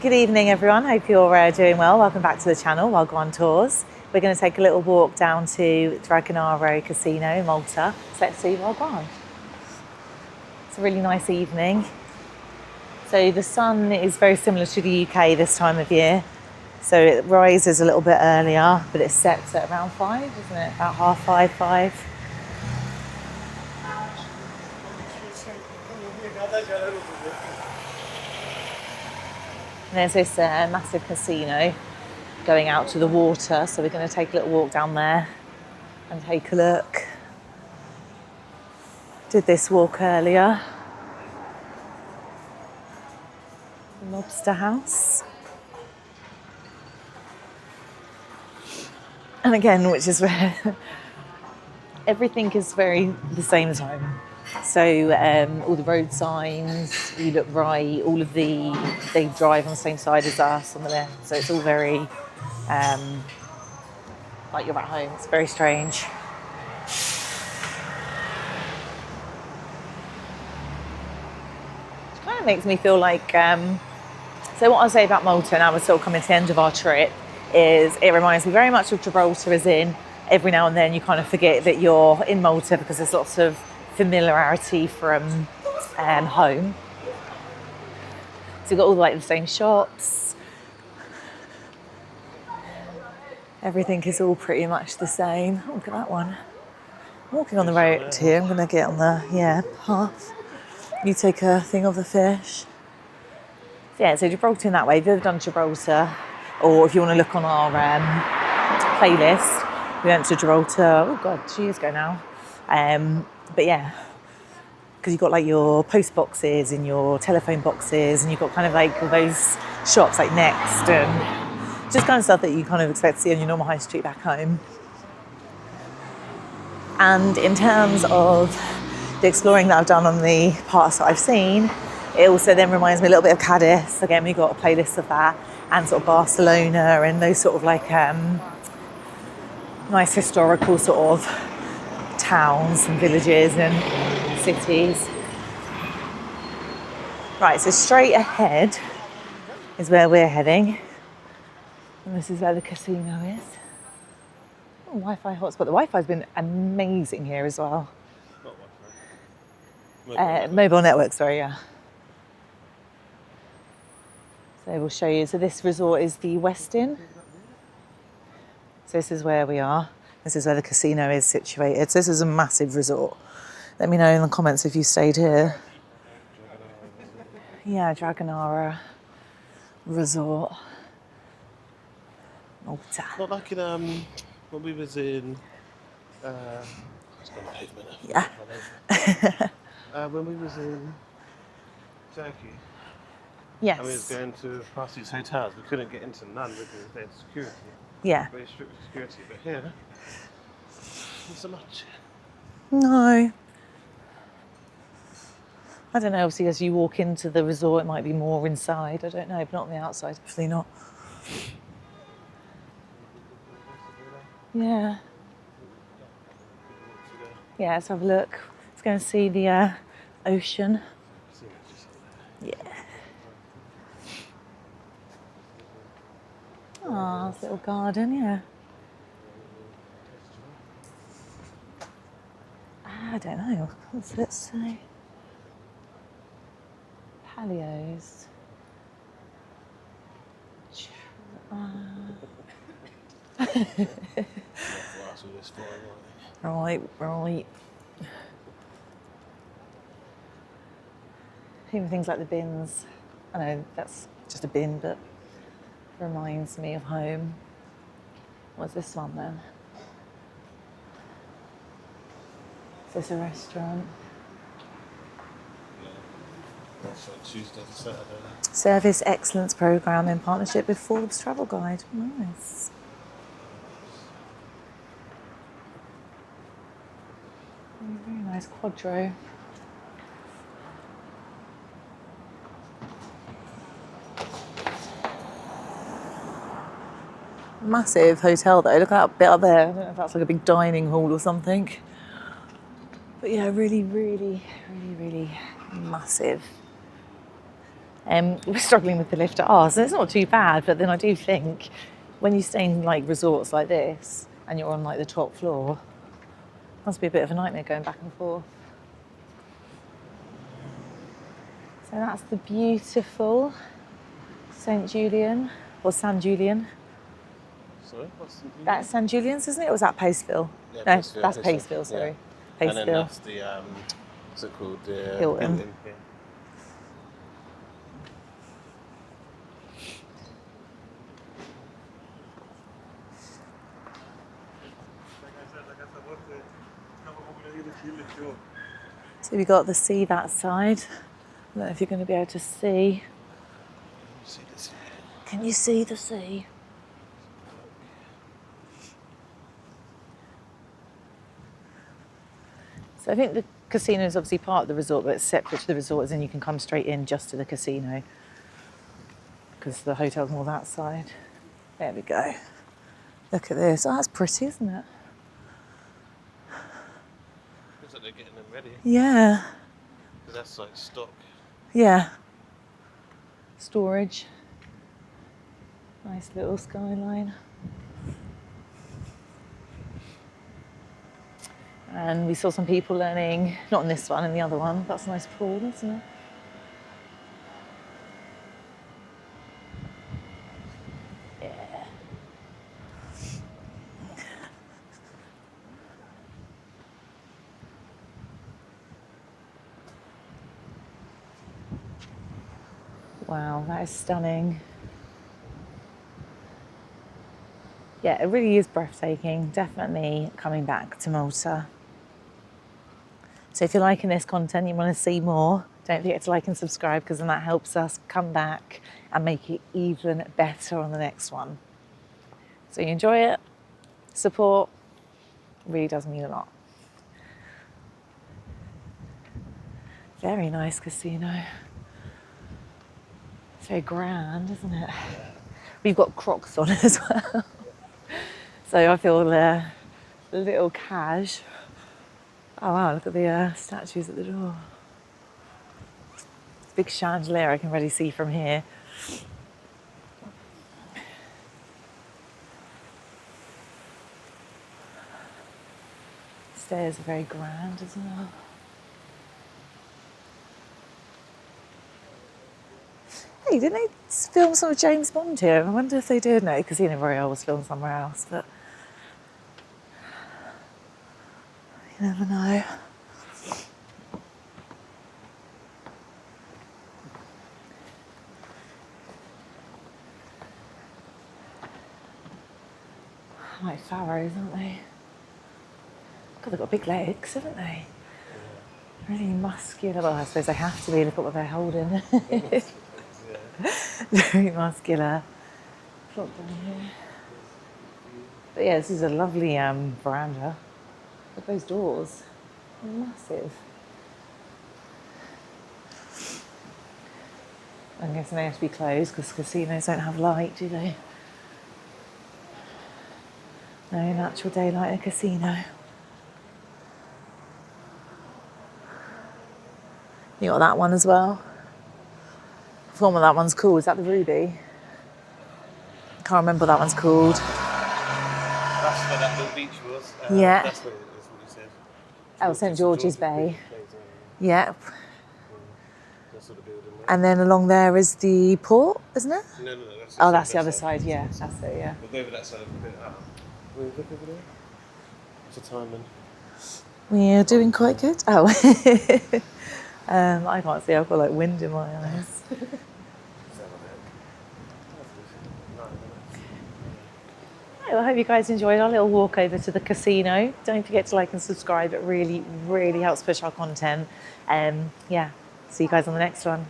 Good evening everyone, hope you're doing well. Welcome back to the channel, I'll go on tours. We're going to take a little walk down to Dragonara Casino in Malta. So let's see while gone. It's a really nice evening. So the sun is very similar to the UK this time of year. So it rises a little bit earlier, but it sets at around 5, isn't it? About half 5, 5. And there's this massive casino going out to the water, so we're going to take a little walk down there and take a look. Did this walk earlier. The Lobster House. And again, which is where everything is very the same time. So all the road signs, you look right, they drive on the same side as us on the left. So it's all very, like you're at home. It's very strange. It kind of makes me feel like, so what I'll say about Malta, now we're sort of coming to the end of our trip, is it reminds me very much of Gibraltar, as in every now and then you kind of forget that you're in Malta because there's lots of familiarity from home. So you've got all the same shops. Everything is all pretty much the same. Oh, look at that one. I'm walking on the road here. I'm going to get on the path. You take a thing of the fish. So Gibraltar in that way. If you've ever done Gibraltar, or if you want to look on our playlist, we went to Gibraltar, oh God, 2 years ago now. But yeah, because you've got your post boxes and your telephone boxes, and you've got kind of all those shops like Next and just kind of stuff that you kind of expect to see on your normal high street back home. And in terms of the exploring that I've done on the parts that I've seen, it also then reminds me a little bit of Cadiz. Again, we've got a playlist of that, and sort of Barcelona and those sort of nice historical sort of towns and villages and cities. Right, so straight ahead is where we're heading. And this is where the casino is. Oh, Wi-Fi hotspot. The Wi-Fi's been amazing here as well. Not Wi-Fi. Mobile network, sorry, yeah. So we'll show you. So this resort is the Westin. So this is where we are. This is where the casino is situated. So this is a massive resort. Let me know in the comments if you stayed here. Yeah, Dragonara Resort. Malta. Not like in when we was in it's gone pavement. Yeah. When we was in Turkey, Yes. and we was going to past these hotels, we couldn't get into none because they had security. Yeah. Very strict security, but here, not so much. No. I don't know, obviously as you walk into the resort it might be more inside, I don't know, but not on the outside, definitely not. Yeah. Yeah, let's have a look. Let's go and see the ocean. Yeah. Oh, this little garden, yeah. I don't know, what's it say? Palios. Right. Even things like the bins. I know that's just a bin, but reminds me of home. What's this one then? Is this a restaurant? That's on Tuesday to Saturday. Service Excellence Programme in partnership with Forbes Travel Guide. Nice. Very nice quadro. Massive hotel though, look at that bit up there. I don't know if that's like a big dining hall or something. But yeah, really massive. We're struggling with the lift at ours, so it's not too bad, but then I do think when you stay in like resorts like this and you're on like the top floor, it must be a bit of a nightmare going back and forth. So that's the beautiful St. Julian, or San Julian. Sorry, what's the view? That's San Julian's, isn't it? Or was that Paceville? Yeah, No, Paceville, that's Paceville, Paceville, sorry. yeah. And then Paceville. that's the, what's it called? The Hilton. Yeah. So we got the sea that side. I don't know if you're going to be able to see. See this? Can you see the sea? So I think the casino is obviously part of the resort, but it's separate to the resort, as in you can come straight in just to the casino because the hotel's more that side. There we go. Look at this. Oh, that's pretty, isn't it? Looks like they're getting them ready. Yeah. Because that's like stock. Yeah. Storage. Nice little skyline. And we saw some people learning, not in this one, in the other one. That's a nice pool, isn't it? Yeah. Wow, that is stunning. Yeah, it really is breathtaking. Definitely coming back to Malta. So if you're liking this content, you want to see more, don't forget to like and subscribe, because then that helps us come back and make it even better on the next one. So you enjoy it, support, really does mean a lot. Very nice casino. It's very grand, isn't it? We've got Crocs on as well. So I feel a little cash. Oh wow, look at the statues at the door. Big chandelier I can already see from here. Stairs are very grand as well. Hey, didn't they film some of James Bond here? I wonder if they did. No, Casino Royale was filmed somewhere else, but you never know. Like pharaohs, aren't they? God, they've got big legs, haven't they? Really muscular. Well, I suppose they have to be. Look at what they're holding. Very muscular. Drop down here. But yeah, this is a lovely veranda. Look at those doors. They're massive. I'm guessing they have to be closed because casinos don't have light, do they? No natural daylight in a casino. You got that one as well. I forgot what that one's called. Is that the Ruby? Can't remember what that one's called. That's where that little beach was. Yeah. That's what you said. Oh, St George's Bay. Yeah. Yep. That's what the building was. And then along there is the port, isn't it? No. That's the other side. Yeah, that's it. Yeah. We'll go over that side a bit up. Will you look over there? What's the timing? We're doing quite good. Oh. I can't see. I've got like wind in my eyes. Well, I hope you guys enjoyed our little walk over to the casino. Don't forget to like and subscribe. It really, really helps push our content. Yeah, see you guys on the next one.